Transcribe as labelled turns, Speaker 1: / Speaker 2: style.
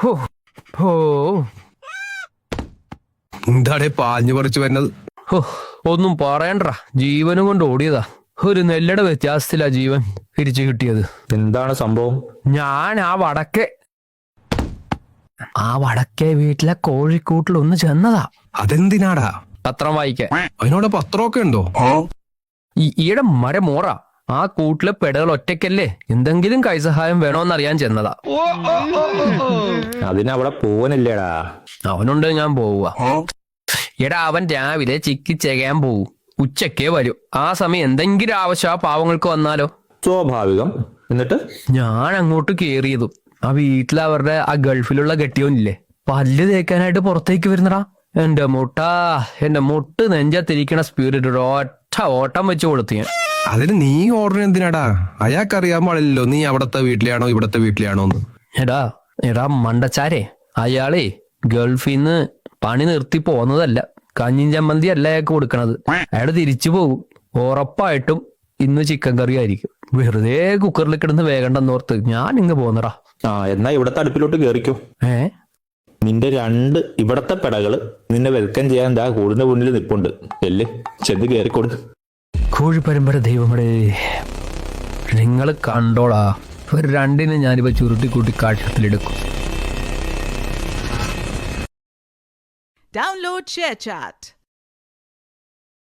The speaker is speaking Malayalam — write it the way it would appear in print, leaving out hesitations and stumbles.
Speaker 1: ഹോ ഹോ
Speaker 2: എന്താടേ പാഞ്ഞു പറിച്ചു വരുന്നത്?
Speaker 1: ഹോ ഒന്നും പറയണ്ട, ജീവനും കൊണ്ട് ഓടിയതാ. ഒരു നെല്ലട വ്യത്യാസത്തിലാ ജീവൻ തിരിച്ചു കിട്ടിയത്.
Speaker 3: എന്താണ് സംഭവം?
Speaker 1: ഞാൻ ആ വടക്കേ വീട്ടിലെ കോഴിക്കൂട്ടിൽ ഒന്ന് ചെന്നതാ.
Speaker 2: അതെന്തിനാടാ?
Speaker 1: പത്രം വായിക്കാൻ.
Speaker 2: അതിനോട് പത്രമൊക്കെ ഉണ്ടോ?
Speaker 1: ഈയിടെ മോറ ആ കൂട്ടിലെ പെടകൾ ഒറ്റയ്ക്കല്ലേ, എന്തെങ്കിലും കൈസഹായം വേണോന്നറിയാൻ ചെന്നതാ.
Speaker 3: അതിനവിടെ പോവനില്ലേടാ.
Speaker 1: അവനുണ്ട്, ഞാൻ പോവുക. എടാ, അവൻ രാവിലെ ചിക്കി ചെയ്യാൻ പോവും, ഉച്ചക്കേ വരും. ആ സമയം എന്തെങ്കിലും ആവശ്യം ആ പാവങ്ങൾക്ക് വന്നാലോ?
Speaker 3: സ്വാഭാവികം. എന്നിട്ട്
Speaker 1: ഞാൻ അങ്ങോട്ട് കേറിയതും ആ വീട്ടിൽ അവരുടെ ആ ഗൾഫിലുള്ള കെട്ടിയോനില്ലേ, പല്ല് തേക്കാനായിട്ട് പുറത്തേക്ക് വരുന്നടാ. എന്റെ മുട്ട് നെഞ്ചത്തിരിക്കണ സ്പിരിറ്റ് ഒറ്റ ഓട്ടം വെച്ച് കൊടുത്തു ഞാൻ.
Speaker 2: അതിന് നീ ഓർഡർ എന്തിനാടാ? അയാൾക്കറിയാൻ പാടില്ലല്ലോ നീ അവിടത്തെ വീട്ടിലാണോ ഇവിടത്തെ വീട്ടിലാണോ എന്ന്.
Speaker 1: എടാ മണ്ടച്ചാരെ, അയാളെ ഗൾഫിന്ന് പണി നിർത്തി പോന്നതല്ല, കഞ്ഞിൻ ചമ്മന്തി അല്ല അയാൾക്ക് കൊടുക്കണത്. അയാൾ തിരിച്ചു പോകും ഉറപ്പായിട്ടും. ഇന്ന് ചിക്കൻ കറി ആയിരിക്കും. വെറുതെ കുക്കറിൽ കിടന്ന് വേഗണ്ടെന്നോർത്ത് ഞാൻ ഇങ്ങ് പോന്നടാ.
Speaker 3: എന്നാ ഇവിടത്തെ അടുപ്പിലോട്ട് കേറിക്കോ. നിന്റെ 2 ഇവിടത്തെ പെടകള് നിന്നെ വെൽക്കം ചെയ്യാൻ ദാ കൂടിന്റെ മുന്നിൽ നിൽപ്പുണ്ട്. ചെന്ന് കേറിക്കൊടു.
Speaker 1: കോഴിപ്പരമ്പര ദൈവമടേ, നിങ്ങൾ കണ്ടോളാ. ഒരു 2 ഞാനിപ്പോ ചുരുട്ടിക്കൂട്ടി കാഴ്ചത്തിലെടുക്കും.
Speaker 4: Download ShareChat.